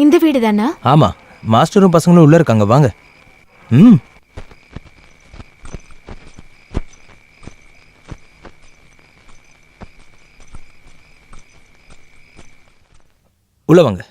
இந்த வீடு தானா? ஆமா, மாஸ்டரும் பசங்களும் உள்ள இருக்காங்க, வாங்க. உள்ள வாங்க.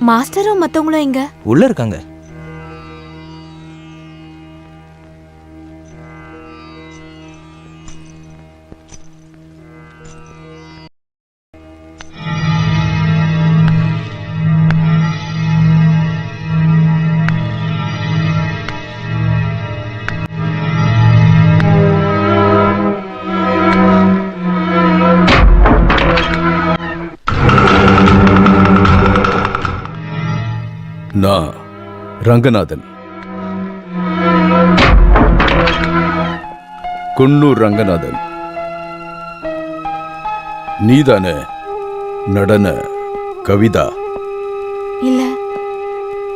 மாஸ்டரும் மத்தவங்களும் எங்க? உள்ள இருக்காங்க. நான் ரங்கநாதன், குன்னூர் ரங்கநாதன். நீதானே நடன கவிதா? இல்ல,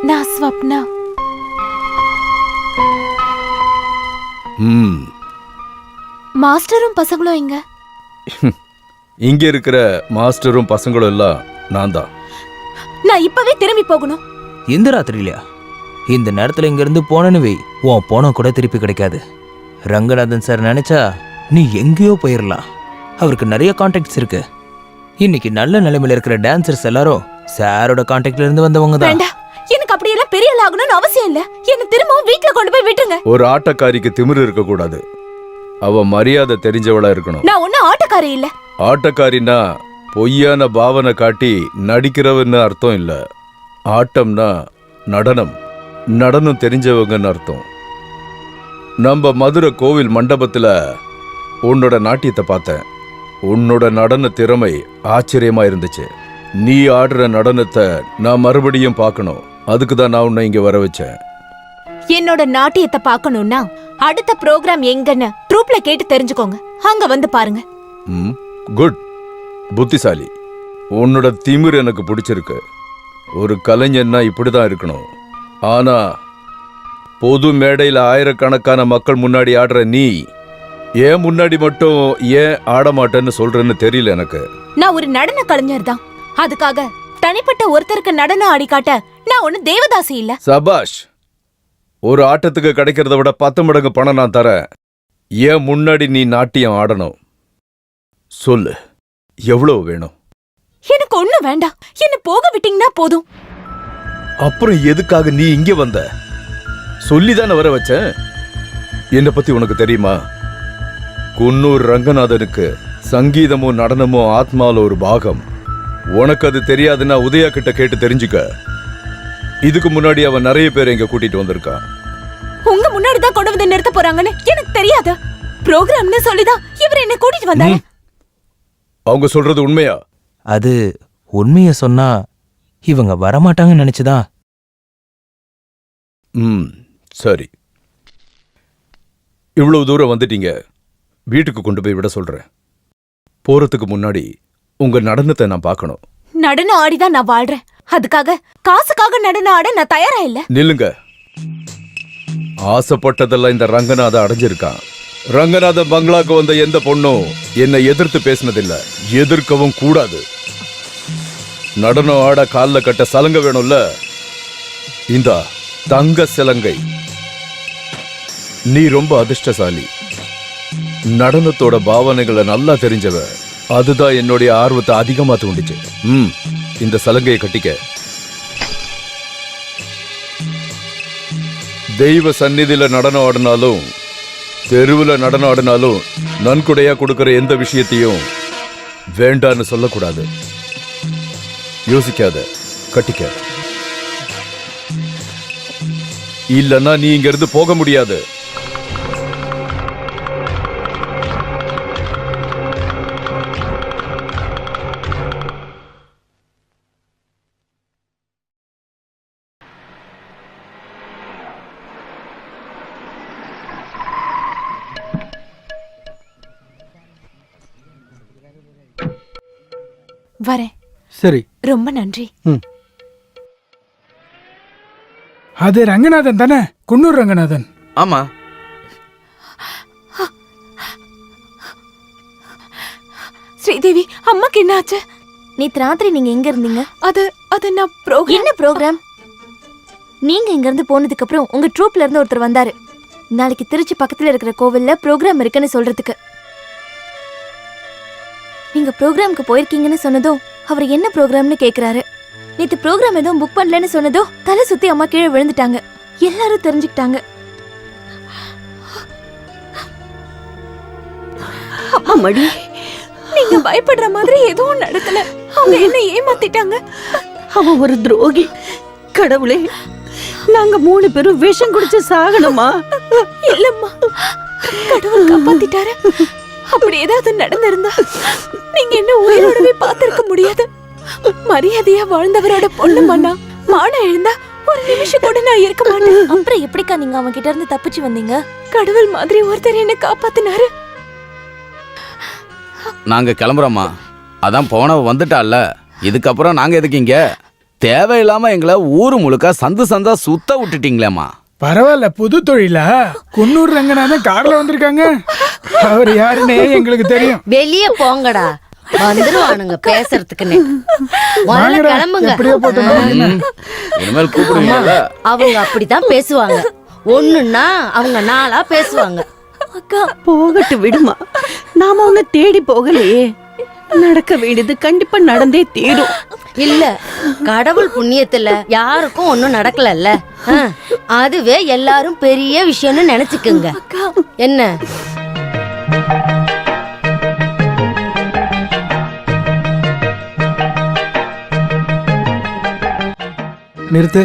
நான் ஸ்வப்னா. மாஸ்டரும் பசங்களும் எங்க? இங்க இருக்கிற மாஸ்டரும் பசங்களும் எல்லாம் நான் தான். நான் இப்பவே திரும்பி போகணும். இந்த ராத்திரிலையா? இந்த நேரத்துல இங்க இருந்து போனன்னு வை, உன் போன கூட திருப்பி கிடைக்காது. ரங்கநாதன் சார் நினைச்சா நீ எங்கேயோ போயிடலாம். அவருக்கு நிறைய கான்டாக்ட்ஸ் இருக்கு. இன்னைக்கு நல்ல நிலைமையில இருக்கிற டான்சர்ஸ் எல்லாரும் சாரோட கான்டாக்ட்ல இருந்து வந்தவங்க தான். எனக்கு அப்படி எல்லாம் பெரிய ஆள் ஆகணும்னு அவசியம் இல்ல. என்ன திரும்பவும் வீட்டுல கொண்டு போய் விட்டுருங்க. ஒரு ஆட்டக்காரிக்கு திமிரு இருக்க கூடாது. அவ மரியாதை தெரிஞ்சவளா இருக்கணும். நான் ஒன்னும் ஆட்டக்காரி இல்ல. ஆட்டக்காரினா பொய்யான பாவனை காட்டி நடிக்கிறவன்னு அர்த்தம் இல்ல. ஆட்டம்னா நடனம், நடனம் தெரிஞ்சவங்கன்னு அர்த்தம். நம்ம மதுரை கோவில் மண்டபத்துல உன்னோட நாட்டியத்தை பார்த்தேன். உன்னோட நடன திறமை ஆச்சரியமா இருந்துச்சு. நீ ஆடுற நடனத்தை நான் மறுபடியும் பார்க்கணும். அதுக்கு தான் நான் உன்னை இங்க வர வச்சேன். என்னோட நாட்டியத்தை பார்க்கணும்னா அடுத்த ப்ரோக்ராம் எங்கன்னு ட்ரூப்ல கேட்டு தெரிஞ்சுக்கோங்க. அங்க வந்து பாருங்க. குட், புத்திசாலி. உன்னோட திமிர் எனக்கு பிடிச்சிருக்கு. ஒரு கலைஞன்னா இப்படிதான் இருக்கணும். ஆனா பொது மேடையில் ஆயிரக்கணக்கான மக்கள் முன்னாடி ஆடுற நீ ஏன் முன்னாடி மட்டும் ஏன் ஆட மாட்டேன்னு சொல்றேன்னு தெரியல எனக்கு. நான் ஒரு நடன கலைஞர் தான். அதுக்காக தனிப்பட்ட ஒருத்தருக்கு நடனம் ஆடி காட்ட நான் ஒண்ணு தேவதாசி இல்ல. சபாஷ். ஒரு ஆட்டத்துக்கு கிடைக்கிறத விட 10 மடங்கு பணம் நான் தரேன். ஏன் முன்னாடி நீ நாட்டியம் ஆடணும். சொல்லு, எவ்வளவு வேணும்? எனக்கு ஒண்ணு வேண்டாம். என்ன போக விட்டீங்கன்னா போதும். அப்புறம் எதுக்காக நீ இங்க வந்த? சொல்லிதானே வர வச்சேன். என்ன பத்தி உனக்கு தெரியுமா? குன்னூர் ரங்கநாதனுக்கு சங்கீதமும் நடனமும் ஆத்மால ஒரு பாகம். உனக்கு அது தெரியாதுன்னா உதயா கிட்ட கேட்டு தெரிஞ்சுக்க. இதுக்கு முன்னாடி அவன் நிறைய பேர் இங்க கூட்டிட்டு வந்திருக்கான். உங்க முன்னாடி தான் கொண்டு வந்து நிறுத்த போறாங்கன்னு எனக்கு தெரியாது. ப்ரோக்ராம்னு சொல்லிதான் இவர் என்ன கூட்டிட்டு வந்தாரு. அவங்க சொல்றது உண்மையா? அது உண்மைய சொன்னா இவங்க வரமாட்டாங்கன்னு நினைச்சுதான். சரி, இவ்வளவு தூரம் வந்துட்டீங்க. வீட்டுக்கு கொண்டு போய் விட சொல்றேன். போறதுக்கு முன்னாடி உங்க நடனத்தை நான் பார்க்கணும். நடனம் ஆடிதான் நான் வாழ்றேன். அதுக்காக காசுக்காக நடனம் ஆட நான் தயாரா இல்ல. நில்லுங்க. ஆசைப்பட்டதெல்லாம் இந்த ரங்கநாத அடைஞ்சிருக்கான். ரங்கநாத பங்களாக்கு வந்த எந்த பொண்ணும் என்னை எதிர்த்து பேசினதில்ல, எதிர்க்கவும் கூடாது. நடனம் ஆட கால்ல கட்ட சலங்க வேணும்ல, இந்த தங்க சிலங்கை. நீ ரொம்ப அதிர்ஷ்டசாலி. நடனத்தோட பாவனைகளை நல்லா தெரிஞ்சவ. அதுதான் என்னுடைய ஆர்வத்தை அதிகமா தூண்டுச்சு. இந்த சலங்கையை கட்டிக்க. தெய்வ சந்நிதியில நடனம் ஆடினாலும் தெருவில் நடனம் ஆடினாலும் நன்கொடையா கொடுக்கிற எந்த விஷயத்தையும் வேண்டான்னு சொல்லக்கூடாது. யோசிக்காத, கட்டிக்க. இல்லன்னா நீ இங்க இருந்து போக முடியாது. வரேன். சரி. ரொம்ப நன்றி. ம். அது ரங்கநாதன் தானே? குன்னூர் ரங்கநாதன். ஆமா. ஸ்ரீதேவி, அம்மாக்கு என்ன ஆச்சு? நேத்து ராத்திரி நீங்க எங்க இருந்தீங்க? அது நான் ப்ரோக்ராம். என்ன ப்ரோக்ராம்? நீங்க இங்க இருந்து போனதுக்கு அப்புறம் உங்க ட்ரூப்ல இருந்து ஒருத்தர் வந்தாரு. நாளைக்கு திருச்சி பக்கத்துல இருக்கிற கோவில்ல ப்ரோக்ராம் இருக்குன்னு சொல்றதுக்கு. நீங்க ப்ரோக்ராம்க்கு போயிருக்கீங்கன்னு சொன்னதும் அவர் என்ன ப்ரோக்ராம்னு கேக்குறாரு. நேத்து ப்ரோக்ராம் எதுவும் புக் பண்ணலன்னு சொன்னதும் தலை சுத்தி அம்மா கீழே விழுந்துட்டாங்க. எல்லாரும் தெரிஞ்சுக்கிட்டாங்க. அம்மாடி, நீங்க பயப்படுற மாதிரி எதுவும் நடக்கல. அவங்க என்ன ஏமாத்திட்டாங்க. அவ ஒரு துரோகி. கடவுளே, நாங்க 3 பேரும் விஷம் குடிச்சு சாகணுமா? இல்லம்மா, கடவுள் காப்பாத்திட்டாரு. அப்படி ஏதாவது நடந்திருந்தா நீங்க என்ன உயிரோடவே பார்த்திருக்க முடியாது. மரியாதையா வாழ்ந்தவரோட பொண்ணு மண்ணா மானம் எழுந்தா ஒரு நிமிஷம் கூட நான் இருக்க மாட்டேன். அப்புறம் எப்படிக்கா நீங்க அவங்க கிட்ட இருந்து தப்பிச்சு வந்தீங்க? கடவுள் மாதிரி ஒருத்தர் என்ன காப்பாத்தினாரு. நாங்க கிளம்புறோமா. அதான் போனவ வந்துட்டால. இதுக்கப்புறம் நாங்க எதுக்கு இங்க? தேவையில்லாம எங்களை ஊரு முழுக்க சந்து சந்தா சுத்த விட்டுட்டீங்களேம்மா. பரவாயில்ல, புது தொழிலா? குன்னூர் ரங்கநாதன் கார்ல வந்திருக்காங்க. அவர் யாருன்னே எங்களுக்கு தெரியும். வெளியே போங்கடா, வந்துருவானுங்க பேசுறதுக்குன்னு. வாங்கடா, கிளம்புங்க. எப்படியோ போட்டு இனிமேல் கூப்பிடுங்க. அவங்க அப்படித்தான் பேசுவாங்க. ஒண்ணுன்னா அவங்க 4ஆ பேசுவாங்க. அக்கா, போகட்டு விடுமா. நாம அவனை தேடி போகலையே. நடக்க வேண்டியது கண்டிப்பா நடந்தே தீரும். இல்ல, கடவுள் புண்ணியத்துல யாருக்கும் ஒண்ணும் நடக்கலல்ல. அதுவே எல்லாரும் பெரிய விஷயம்னு நினைச்சுக்குங்க. என்ன? நிறுத்து.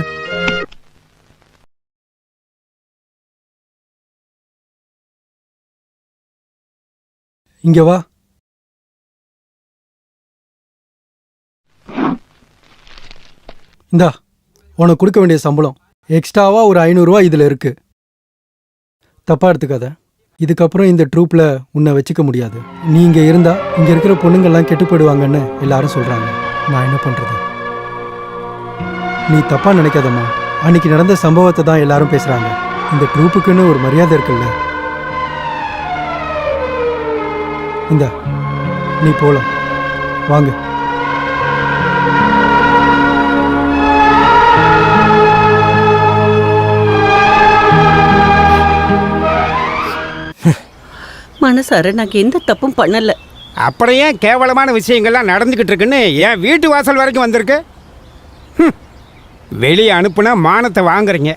இங்க வா. இந்தா, உனக்கு கொடுக்க வேண்டிய சம்பளம். எக்ஸ்ட்ராவா ஒரு 500 ரூபா இதுல இருக்கு. தப்பா எடுத்துக்காத. இதுக்கப்புறம் இந்த ட்ரூப்ல உன்னை வச்சுக்க முடியாது. நீ இங்க இருந்தா இங்க இருக்கிற பொண்ணுங்கெல்லாம் கெட்டு போயிடுவாங்கன்னு எல்லாரும் சொல்றாங்க. நான் என்ன பண்றது? நீ தப்பா நினைக்காதம்மா. அன்னைக்கு நடந்த சம்பவத்தை தான் எல்லாரும் பேசுறாங்க. இந்த ட்ரூப்புக்குன்னு ஒரு மரியாதை இருக்குல்ல. இந்தா, நீ போலாம். வாங்க. மனசார நாங்க எந்த தப்பும் பண்ணல. அப்படியே கேவலமான விஷயங்கள்லாம் நடந்துக்கிட்டு இருக்குன்னு என் வீட்டு வாசல் வரைக்கும் வந்திருக்கு. வெளியே அனுப்புனா மானத்தை வாங்குறீங்க.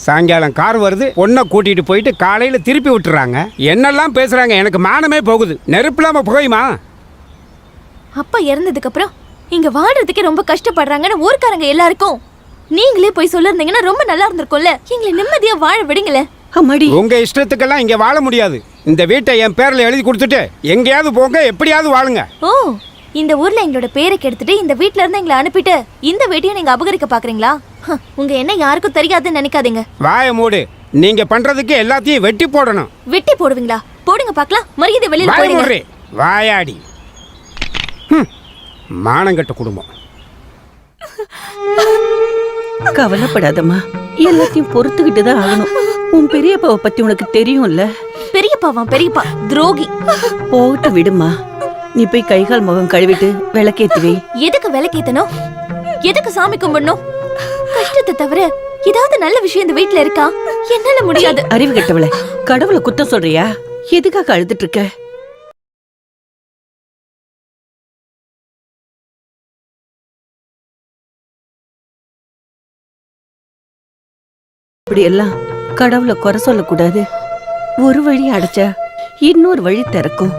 சாயங்காலம் கார் வருது, பொண்ணை கூட்டிகிட்டு போயிட்டு காலையில் திருப்பி விட்டுறாங்க. என்னெல்லாம் பேசுகிறாங்க. எனக்கு மானமே போகுது. நெருப்பில்லாம போயுமா? அப்பா இறந்ததுக்கு அப்புறம் இங்க வாழ்றதுக்கே ரொம்ப கஷ்டப்படுறாங்கன்னு ஊர்க்காரங்க எல்லாருக்கும் நீங்களே போய் சொல்லிருந்தீங்கன்னா ரொம்ப நல்லா இருந்திருக்கும்ல. எங்களை நிம்மதியா வாழ விடுங்களேன். அம்மாடி, உங்க இஷ்டத்துக்கெல்லாம் இங்க வாழ முடியாது. இந்த வீட்டை என் பேர்ல எழுதி கொடுத்துட்டு எங்கேயாவது போங்க, எப்படியாவது வாழுங்க. ஓ, இந்த ஊர்ல எங்களோட பேரை கெடுத்துட்டு இந்த வீட்ல இருந்து எங்களை அனுப்பிட்டு இந்த வீட்டையும் நீங்க அபகரிக்க பாக்குறீங்களா? உங்க என்ன யாருக்கும் தெரியாதுன்னு நினைக்காதீங்க. வாய மூடு. நீங்க பண்றதுக்கு எல்லாத்தையும் வெட்டி போடணும். வெட்டி போடுவீங்களா? போடுங்க பாக்கலாம். மரியாதை வெளியில வாய போடுங்க. மூடுறே, வாயாடி. மானங்கட்ட குடும்பம். கவலைப்படாதம்மா. எல்லாத்தையும் பொறுத்துக்கிட்டு தான் ஆகணும். உன் பெரியப்பாவை பத்தி உனக்கு தெரியும்ல. பெரியப்பாவா? பெரியப்பா துரோகி. போட்டு விடுமா. நீ போய் கை கால் முகம் கழுவிட்டு விளக்கேத்துவே. எதுக்கு விளக்கேத்தணும்? எதுக்கு சாமி கும்பிடணும்? கஷ்டத்தை தவிர ஏதாவது நல்ல விஷயம் இந்த வீட்ல இருக்கா? என்னால முடியாது. அறிவு கெட்டவளே, கடவுளை குத்தம் சொல்றியா? எதுக்காக அழுதுட்டு இருக்க? இப்படி எல்லாம் கடவுளை குறை சொல்லக்கூடாது. ஒரு வழி அடைச்சா இன்னொரு வழி திறக்கும்.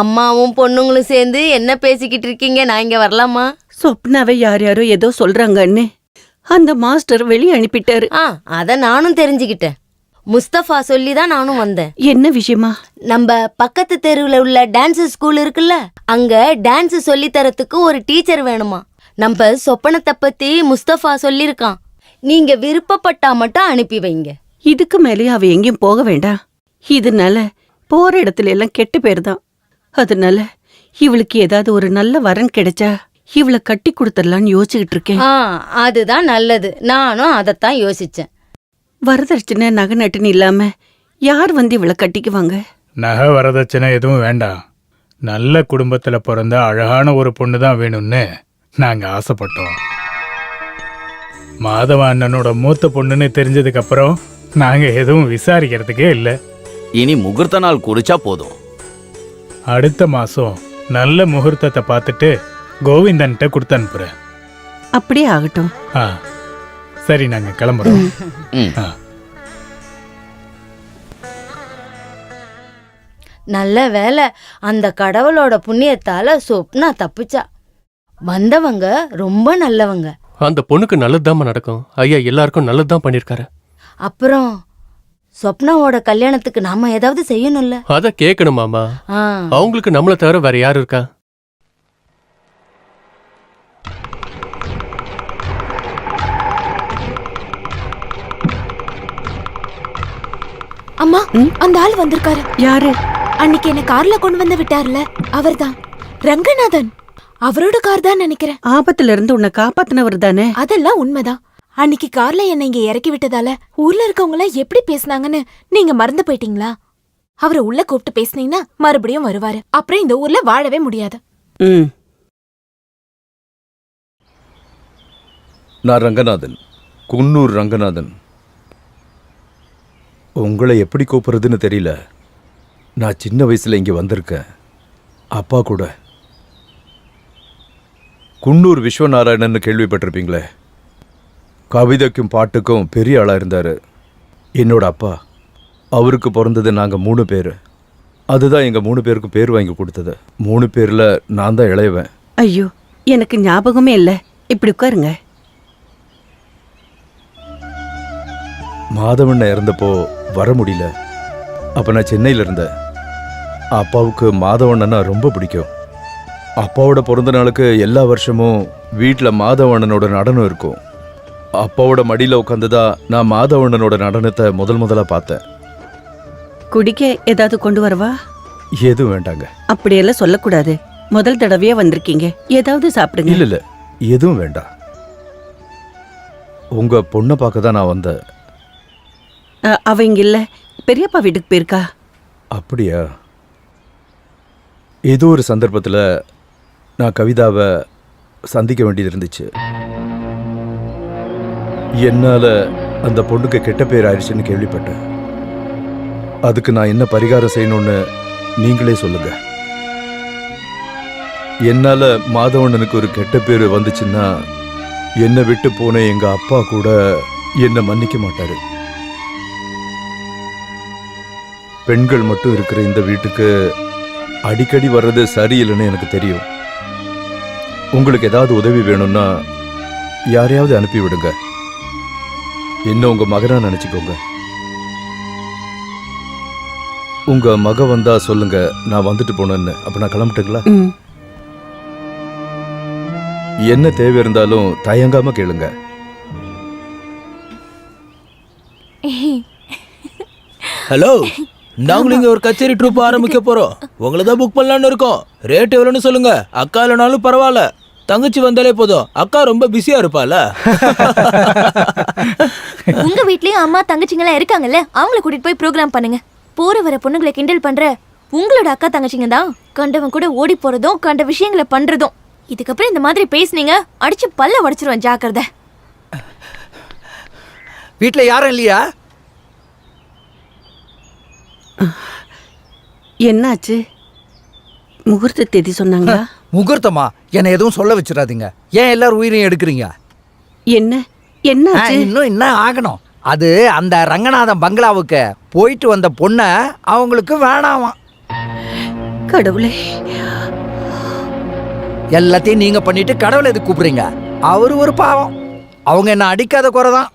அம்மாவும் பொண்ணுங்களும் சேர்ந்து என்ன பேசிக்கிட்டு இருக்கீங்க? நான் இங்க வரலாமா? சொப்னாவை யார் யாரோ ஏதோ சொல்றாங்கன்னு அந்த மாஸ்டர் வெளியே அனுப்பிட்டாரு. அத நானும் தெரிஞ்சுக்கிட்டேன். முஸ்தபா சொல்லி தான் நானும் வந்தேன். என்ன விஷயமா? நம்ம பக்கத்து தெருவுல உள்ள டான்ஸ் ஸ்கூல் இருக்குல்ல, அங்க டான்ஸ் சொல்லி தரத்துக்கு ஒரு டீச்சர் வேணுமா. நம்ம சொப்பனத்தை பத்தி முஸ்தபா சொல்லிருக்கான். நீங்க விருப்பப்பட்டா மட்டும் அனுப்பி வைங்க. இதுக்கு மேலேயும் அவ எங்கேயும் போக வேண்டாம். இதனால போற இடத்துல எல்லாம் கெட்ட பேர் தான். அதனால இவளுக்கு ஏதாவது ஒரு நல்ல வரன் கிடைச்சா இவளை கட்டி கொடுத்துடலான்னு யோசிச்சுக்கிட்டு இருக்கேன். அதுதான் நல்லது. நானும் அதைத்தான் யோசிச்சேன். வரதட்சணை நகை நட்டுன்னு இல்லாம யார் வந்து இவளை கட்டிக்குவாங்க? நகை வரதட்சணை எதுவும் வேண்டாம். நல்ல குடும்பத்துல பிறந்த அழகான ஒரு பொண்ணு தான் வேணும்னு நாங்க ஆசைப்பட்டோம். மாதவ அண்ணனோட மூத்த பொண்ணுன்னு தெரிஞ்சதுக்கு அப்புறம் நாங்க எதுவும் விசாரிக்கிறதுக்கே இல்லை. இனி முகூர்த்த நாள் குறிச்சா போதும். அடுத்த மாசம் நல்ல முகூர்த்தத்தை பார்த்துட்டு கோவிந்தன்ட்ட கொடுத்து அனுப்புறேன். அப்படியே ஆகட்டும். சரி, நாங்க கிளம்புறோம். நல்ல வேலை, அந்த கடவுளோட புண்ணியத்தால சொப்னா தப்பிச்சா. வந்தவங்க ரொம்ப நல்லவங்க. அந்த பொண்ணுக்கு நல்லதுதான் நடக்கும். ஐயா எல்லாருக்கும் நல்லதுதான் பண்ணிருக்காரு. அப்புறம் சொப்னாவோட கல்யாணத்துக்கு நாம ஏதாவது செய்யணும்ல? அத கேட்கணுமாமா? அவங்களுக்கு நம்மள தவிர வேற யாரு இருக்கா? அம்மா, அந்த ஆள் வந்திருக்காரு. யாரு? அன்னைக்கு என்ன கார்ல கொண்டு வந்து விட்டார்ல, அவர்தான் ரங்கநாதன். அவரோட கார் தான் நினைக்கிறேன். ஆபத்துல இருந்து உன்னை காப்பாத்தினவர் தானே? அதெல்லாம் உண்மைதான். அன்னைக்கு கார்ல என்ன இங்க இறக்கி விட்டதால ஊர்ல இருக்கவங்க எல்லாம் எப்படி பேசினாங்கன்னு நீங்க மறந்து போயிட்டீங்களா? அவரை உள்ள கூப்பிட்டு பேசினீங்கன்னா மறுபடியும் வருவாரு. அப்புறம் இந்த ஊர்ல வாழவே முடியாது. நான் ரங்கநாதன், குன்னூர் ரங்கநாதன். உங்களை எப்படி கூப்பிடுறதுன்னு தெரியல. நான் சின்ன வயசுல இங்க வந்திருக்கேன், அப்பா கூட. குன்னூர் விஸ்வநாராயணன் கேள்விப்பட்டிருப்பீங்களே, கவிதைக்கும் பாட்டுக்கும் பெரிய ஆளா இருந்தாரு. என்னோட அப்பா, அவருக்கு பிறந்தது நாங்க 3 பேர். அதுதான் எங்க 3 பேருக்கும் பேர் வாங்கி கொடுத்தது. 3 பேர்ல நான் தான் இளையவன். ஐயோ, எனக்கு ஞாபகமே இல்ல. இப்படி உட்காருங்க. மாதவண்ண இறந்தப்போ வர முடியல. அப்ப நான் சென்னையில இருந்தேன். அப்பாவுக்கு மாதவண்ணனா ரொம்ப பிடிக்கும். அப்பாவோட பிறந்த நாளுக்கு எல்லா வருஷமும் வீட்டில் மாதவண்ணனோட நடனம் இருக்கும். அப்பாவோட மடியில் உட்காந்துதான் நான் மாதவண்ணனோட நடனத்தை முதலா பார்த்தேன். குடிக்க ஏதாவது கொண்டு வரவா? எதுவும் வேண்டாங்க. அப்படியெல்லாம் சொல்லக்கூடாது. முதல் தடவையா வந்திருக்கீங்க, ஏதாவது சாப்பிடுங்க. இல்ல எதுவும் வேண்டாம். உங்க பொண்ணை பார்க்க தான் நான் வந்தேன். அவ இங்க இல்ல, பெரியப்பா வீட்டுக்கு போயிருக்கா. அப்படியா? ஏதோ ஒரு சந்தர்ப்பத்தில் நான் கவிதாவை சந்திக்க வேண்டியது இருந்துச்சு. என்னால அந்த பொண்ணுக்கு கெட்ட பேர் ஆயிடுச்சுன்னு கேள்விப்பட்டேன். அதுக்கு நான் என்ன பரிகாரம் செய்யணும்னு நீங்களே சொல்லுங்க. என்னால மாதவண்ணனுக்கு ஒரு கெட்ட பேர் வந்துச்சுன்னா என்னை விட்டு போன எங்க அப்பா கூட என்னை மன்னிக்க மாட்டாரு. பெண்கள் மட்டும் இருக்கிற இந்த வீட்டுக்கு அடிக்கடி வர்றது சரியில்லைன்னு எனக்கு தெரியும். உங்களுக்கு ஏதாவது உதவி வேணும்னா யாரையாவது அனுப்பி விடுங்க. என்ன உங்க மகனா நினைச்சுக்கோங்க. உங்க மக வந்தா சொல்லுங்க, நான் வந்துட்டு போனேன்னு. அப்ப நான் கிளம்பிட்டுங்களா? என்ன தேவை இருந்தாலும் தயங்காம கேளுங்க. ஹலோ, நாங்களும் இங்க ஒரு கச்சேரி ட்ரூப் ஆரம்பிக்க போறோம். உங்களை தான் புக் பண்ணலான்னு இருக்கோம். ரேட் எவ்வளோன்னு சொல்லுங்க. அக்கா இல்லைனாலும் பரவாயில்ல, தங்கச்சி வந்தாலே போதும். அக்கா ரொம்ப பிஸியா இருப்பால. உங்க வீட்லயும் அம்மா தங்கச்சிங்கெல்லாம் இருக்காங்கல்ல, அவங்கள கூட்டிட்டு போய் ப்ரோக்ராம் பண்ணுங்க. போற வர பொண்ணுங்களை கிண்டல் பண்ற உங்களோட அக்கா தங்கச்சிங்க தான் கண்டவன் கூட ஓடி போறதும் கண்ட விஷயங்களை பண்றதும். இதுக்கப்புறம் இந்த மாதிரி பேசுனீங்க, அடிச்சு பல்ல உடைச்சிருவேன், ஜாக்கிரதை. வீட்டுல யாரும் இல்லையா? என்னாச்சு? முகூர்த்த தேதி சொன்னாங்களா? முகூர்த்தமா? என்ன எதுவும் சொல்ல வச்சிடாதீங்க. ஏன் எல்லாரும் உயிரையும் எடுக்கிறீங்க? என்ன என்னாச்சு? இன்னும் என்ன ஆகணும்? அது அந்த ரங்கநாதன் பங்களாவுக்கு போயிட்டு வந்த பொண்ண அவங்களுக்கு வேணாமா. கடவுளே, எல்லாத்தையும் நீங்க பண்ணிட்டு கடவுளை எதுக்கு கூப்பிடுறீங்க? அவரு ஒரு பாவம். அவங்க என்ன அடிக்காத குறைதான்.